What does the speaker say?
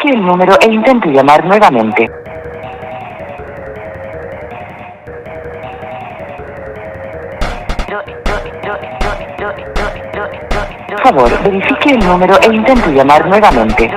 verifique el número e intente llamar nuevamente. Por favor, verifique el número e intente llamar nuevamente.